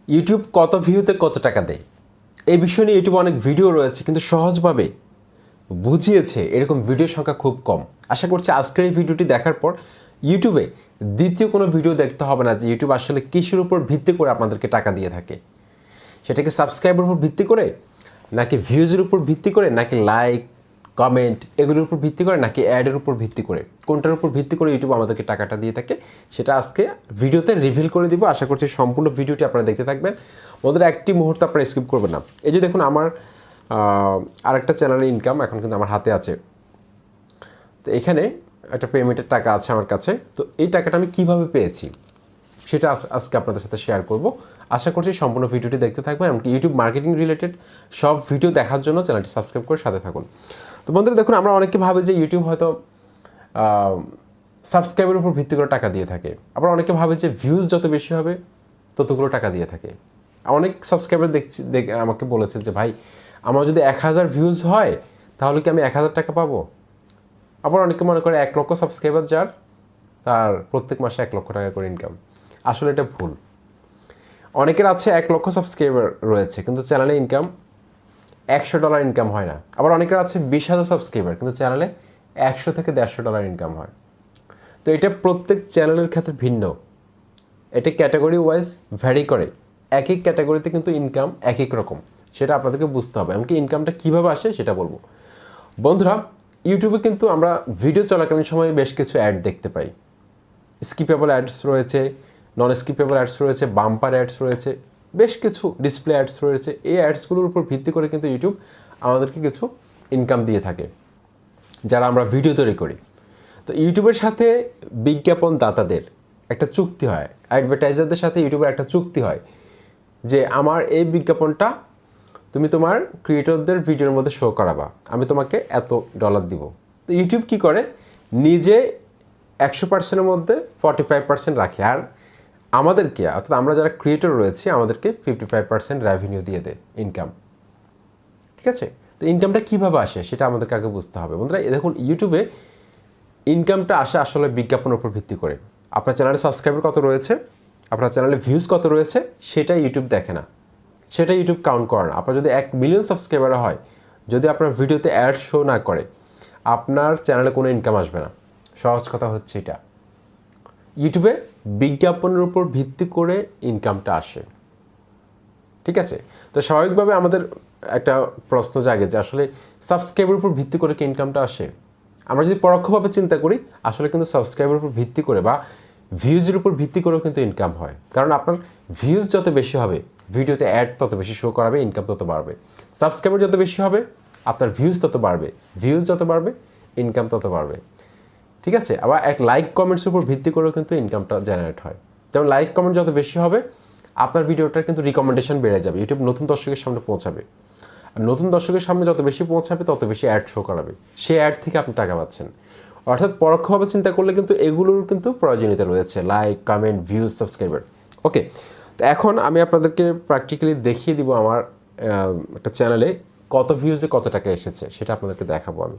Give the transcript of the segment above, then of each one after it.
YouTube কত ভিউতে কত টাকা দেয় এই বিষয় নিয়ে ইউটিউবে অনেক ভিডিও রয়েছে, কিন্তু সহজভাবে বুঝিয়েছে এরকম ভিডিওর সংখ্যা খুব কম। আশা করছি আজকের এই ভিডিওটি দেখার পর ইউটিউবে দ্বিতীয় কোনো ভিডিও দেখতে হবে না যে ইউটিউব আসলে কিসের উপর ভিত্তি করে আপনাদেরকে টাকা দিয়ে থাকে। সেটাকে সাবস্ক্রাইবের উপর ভিত্তি করে, নাকি ভিউজের উপর ভিত্তি করে, নাকি লাইক কমেন্ট এগুলোর উপর ভিত্তি করে, নাকি অ্যাডের উপর ভিত্তি করে, কোনটার উপর ভিত্তি করে ইউটিউব আমাদেরকে টাকাটা দিয়ে থাকে সেটা আজকে ভিডিওতে রিভিল করে দিব। আশা করছি সম্পূর্ণ ভিডিওটি আপনারা দেখতে থাকবেন। বন্ধুরা, একটি মুহূর্ত আপনারা স্কিপ করবেন না। এই যে দেখুন, আমার আরেকটা চ্যানেলের ইনকাম এখন কিন্তু আমার হাতে আছে। তো এখানে একটা পেমেন্টের টাকা আছে আমার কাছে। তো এই টাকাটা আমি কিভাবে পেয়েছি সেটা আজকে আপনাদের সাথে শেয়ার করব। আশা করছি সম্পূর্ণ ভিডিওটি দেখতে থাকবেন, এমনকি ইউটিউব মার্কেটিং রিলেটেড সব ভিডিও দেখার জন্য চ্যানেলটি সাবস্ক্রাইব করে সাথে থাকুন। তো বন্ধুরা দেখুন, আমরা অনেকে ভাবে যে ইউটিউব হয়তো সাবস্ক্রাইবের উপর ভিত্তি করে টাকা দিয়ে থাকে, আবার অনেকে ভাবে যে ভিউজ যত বেশি হবে ততগুলো টাকা দিয়ে থাকে। অনেক সাবস্ক্রাইবার আমাকে বলেছে যে ভাই, আমার যদি 1000 ভিউজ হয় তাহলে কি আমি 1000 টাকা পাবো? আবার অনেকে মনে করে 1 লক্ষ সাবস্ক্রাইবার যার, তার প্রত্যেক মাসে 1 লক্ষ টাকা করে ইনকাম। আসলে এটা ভুল। অনেকের আছে 1 লক্ষ সাবস্ক্রাইবার রয়েছে কিন্তু চ্যানেলে ইনকাম $100 ইনকাম হয় না। আবার অনেকের আছে 20,000 সাবস্ক্রাইবার কিন্তু চ্যানেলে $100 থেকে $150 ইনকাম হয়। তো এটা প্রত্যেক চ্যানেলের ক্ষেত্রে ভিন্ন, এটা ক্যাটাগরি ওয়াইজ ভ্যারি করে। এক এক ক্যাটাগরিতে কিন্তু ইনকাম এক এক রকম, সেটা আপনাদেরকে বুঝতে হবে। এমনকি ইনকামটা কীভাবে আসে সেটা বলবো। বন্ধুরা, ইউটিউবে কিন্তু আমরা ভিডিও চলাকালীন সময়ে বেশ কিছু অ্যাড দেখতে পাই। স্কিপেবল অ্যাডস রয়েছে, নন স্কিপেবল অ্যাডস রয়েছে, বাম্পার অ্যাডস রয়েছে, বেশ কিছু ডিসপ্লে অ্যাডস রয়েছে। এই অ্যাডসগুলোর উপর ভিত্তি করে কিন্তু ইউটিউব আমাদেরকে কিছু ইনকাম দিয়ে থাকে যারা আমরা ভিডিও তৈরি করি। তো ইউটিউবের সাথে বিজ্ঞাপন দাতাদের একটা চুক্তি হয়, অ্যাডভার্টাইজারদের সাথে ইউটিউবের একটা চুক্তি হয় যে আমার এই বিজ্ঞাপনটা তুমি তোমার ক্রিয়েটরদের ভিডিওর মধ্যে শো করাবা, আমি তোমাকে এত ডলার দিব। তো ইউটিউব কী করে, নিজে 100%-এর মধ্যে 45% রাখে, আর আমাদেরকে, অর্থাৎ আমরা যারা ক্রিয়েটর রয়েছি আমাদেরকে 55% রেভিনিউ দিয়ে দেয়, ইনকাম। ঠিক আছে? তো ইনকামটা কীভাবে আসে সেটা আমাদেরকে আগে বুঝতে হবে। বন্ধুরা দেখুন, ইউটিউবে ইনকামটা আসে আসলে বিজ্ঞাপনের উপর ভিত্তি করে। আপনার চ্যানেলে সাবস্ক্রাইবার কত রয়েছে, আপনার চ্যানেলে ভিউজ কত রয়েছে, সেটা ইউটিউব দেখে না, সেটা ইউটিউব কাউন্ট করে না। আপনার যদি 1 মিলিয়ন সাবস্ক্রাইবার হয়, যদি আপনার ভিডিওতে অ্যাড শো না করে, আপনার চ্যানেলে কোনো ইনকাম আসবে না। সহজ কথা হচ্ছে এটা। ইউটিউবে বিজ্ঞাপনের উপর ভিত্তি করে ইনকামটা আসে। ঠিক আছে? তো স্বাভাবিকভাবে আমাদের একটা প্রশ্ন জাগে যে আসলে সাবস্ক্রাইবের উপর ভিত্তি করে কি ইনকামটা আসে? আমরা যদি পরোক্ষভাবে চিন্তা করি, আসলে কিন্তু সাবস্ক্রাইবের উপর ভিত্তি করে বা ভিউজের উপর ভিত্তি করেও কিন্তু ইনকাম হয়। কারণ আপনার ভিউজ যত বেশি হবে, ভিডিওতে অ্যাড তত বেশি শো করাবে, ইনকাম তত বাড়বে। সাবস্ক্রাইবার যত বেশি হবে, আপনার ভিউজ তত বাড়বে, ভিউজ যত বাড়বে, ইনকাম তত বাড়বে। ঠিক আছে? আবার এক লাইক কমেন্টসের উপর ভিত্তি করেও কিন্তু ইনকামটা জেনারেট হয়। যেমন লাইক কমেন্ট যত বেশি হবে, আপনার ভিডিওটার কিন্তু রিকমেন্ডেশন বেড়ে যাবে, ইউটিউব নতুন দর্শকের সামনে পৌঁছাবে। আর নতুন দর্শকের সামনে যত বেশি পৌঁছাবে তত বেশি অ্যাড শো করাবে, সেই অ্যাড থেকে আপনি টাকা পাচ্ছেন। অর্থাৎ পরোক্ষভাবে চিন্তা করলে কিন্তু এগুলোর কিন্তু প্রয়োজনীয়তা রয়েছে, লাইক কমেন্ট ভিউজ সাবস্ক্রাইবার। ওকে, তো এখন আমি আপনাদেরকে প্র্যাকটিক্যালি দেখিয়ে দিব আমার একটা চ্যানেলে কত ভিউজে কত টাকা এসেছে, সেটা আপনাদেরকে দেখাবো আমি।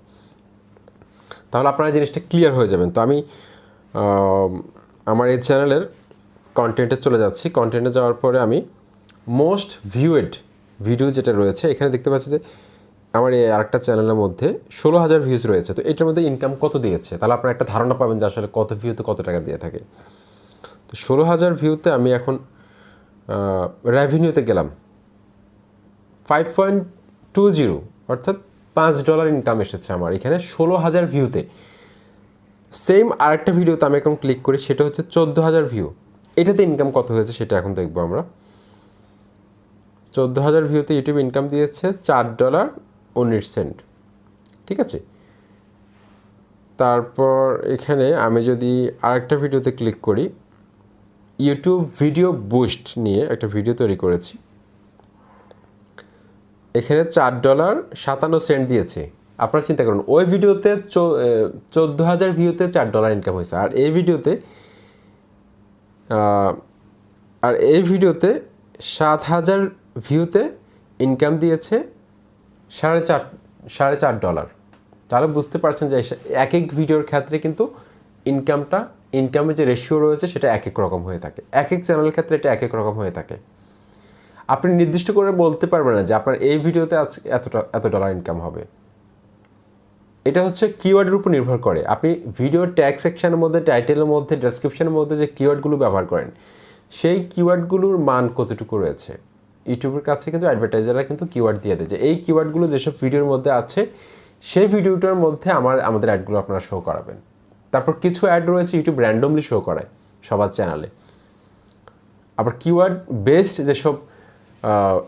তাহলে আপনারা জিনিসটা ক্লিয়ার হয়ে যাবেন। তো আমি আমার এই চ্যানেলের কন্টেন্টে চলে যাচ্ছি। কন্টেন্টে যাওয়ার পরে আমি মোস্ট ভিউড ভিডিও যেটা রয়েছে, এখানে দেখতে পাচ্ছি যে আমার এই আরেকটা চ্যানেলের মধ্যে 16,000 ভিউজ রয়েছে। তো এটার মধ্যে ইনকাম কত দিয়েছে, তাহলে আপনারা একটা ধারণা পাবেন যে আসলে কত ভিউতে কত টাকা দিয়ে থাকে। তো 16,000 ভিউতে আমি এখন রেভিনিউতে গেলাম 5.20, অর্থাৎ $5 ইনকাম এসেছে আমার এখানে 16,000 ভিউতে। সেম আরেকটা ভিডিওতে আমি এখন ক্লিক করি, সেটা হচ্ছে 14,000 ভিউ। এটাতে ইনকাম কত হয়েছে সেটা এখন দেখবো আমরা। 14,000 ভিউতে ইউটিউব ইনকাম দিয়েছে $4.19। ঠিক আছে? তারপর এখানে আমি যদি আরেকটা ভিডিওতে ক্লিক করি, ইউটিউব ভিডিও বুস্ট নিয়ে একটা ভিডিও তৈরি করেছি, এখানে $4.57 দিয়েছে। আপনারা চিন্তা করুন, ওই ভিডিওতে 14,000 ভিউতে $4 ইনকাম হয়েছে, আর এই ভিডিওতে 7,000 ভিউতে ইনকাম দিয়েছে $4.5। তাহলে বুঝতে পারছেন যে এক এক ভিডিওর ক্ষেত্রে কিন্তু ইনকামের যে রেশিও রয়েছে সেটা এক এক রকম হয়ে থাকে, এক এক চ্যানেলের ক্ষেত্রে এটা এক এক রকম হয়ে থাকে। আপনি নির্দিষ্ট করে বলতে পারবেন না যে আপনার এই ভিডিওতে আজ এত ডলার ইনকাম হবে। এটা হচ্ছে কিওয়ার্ডের উপর নির্ভর করে। আপনি ভিডিও ট্যাগ সেকশনের মধ্যে, টাইটেলের মধ্যে, ডেসক্রিপশনের মধ্যে যে কিওয়ার্ডগুলো ব্যবহার করেন, সেই কিওয়ার্ডগুলোর মান কতটুকু রয়েছে। ইউটিউবের কাছে কিন্তু অ্যাডভার্টাইজাররা কিন্তু কিওয়ার্ড দিয়ে দেয় যে এই কিওয়ার্ডগুলো যেসব ভিডিওর মধ্যে আছে সেই ভিডিওটার মধ্যে আমাদের অ্যাডগুলো আপনারা শো করাবেন। তারপর কিছু অ্যাড রয়েছে ইউটিউব র্যান্ডমলি শো করায় সবার চ্যানেলে। আবার কিওয়ার্ড বেসড যেসব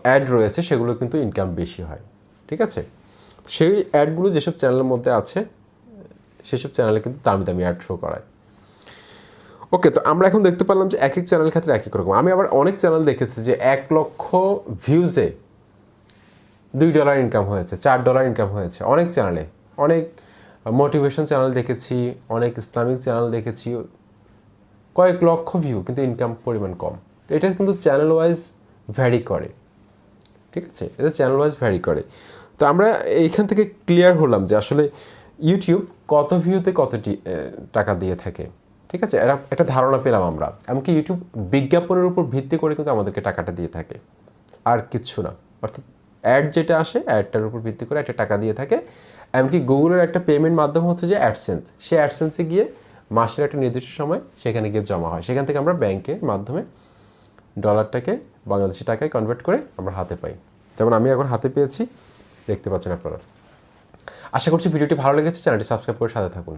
অ্যাড রয়েছে সেগুলো কিন্তু ইনকাম বেশি হয়। ঠিক আছে, সেই অ্যাডগুলো যেসব চ্যানেলের মধ্যে আছে সেসব চ্যানেলে কিন্তু দামি দামি অ্যাড শো করায়। ওকে, তো আমরা এখন দেখতে পারলাম যে এক এক চ্যানেল ক্ষেত্রে এক এক রকম। আমি আবার অনেক চ্যানেল দেখেছি যে 1 লক্ষ ভিউজে $2 ইনকাম হয়েছে, $4 ইনকাম হয়েছে। অনেক চ্যানেলে, অনেক মোটিভেশন চ্যানেল দেখেছি, অনেক ইসলামিক চ্যানেল দেখেছি, কয়েক লক্ষ ভিউ কিন্তু ইনকাম পরিমাণ কম। তো এটা কিন্তু চ্যানেল ওয়াইজ ভ্যারি করে। ঠিক আছে, এটা চ্যানেল ওয়াইজ ভ্যারি করে। তো আমরা এইখান থেকে ক্লিয়ার হলাম যে আসলে ইউটিউব কত ভিউতে কতটি টাকা দিয়ে থাকে। ঠিক আছে, একটা ধারণা পেলাম আমরা। এমনকি ইউটিউব বিজ্ঞাপনের উপর ভিত্তি করে কিন্তু আমাদেরকে টাকাটা দিয়ে থাকে, আর কিচ্ছু না। অর্থাৎ অ্যাড যেটা আসে অ্যাডটার উপর ভিত্তি করে একটা টাকা দিয়ে থাকে। এমনকি গুগলের একটা পেমেন্ট মাধ্যম হচ্ছে যে অ্যাডসেন্স, সেই অ্যাডসেন্সে গিয়ে মাসের একটা নির্দিষ্ট সময় সেখানে গিয়ে জমা হয়। সেখান থেকে আমরা ব্যাংকের মাধ্যমে ডলারটাকে বাংলাদেশি টাকায় কনভার্ট করে আমরা হাতে পাই। যেমন আমি এখন হাতে পেয়েছি, দেখতে পাচ্ছেন আপনারা। আশা করছি ভিডিওটি ভালো লেগেছে। চ্যানেলটি সাবস্ক্রাইব করে সাথে থাকুন।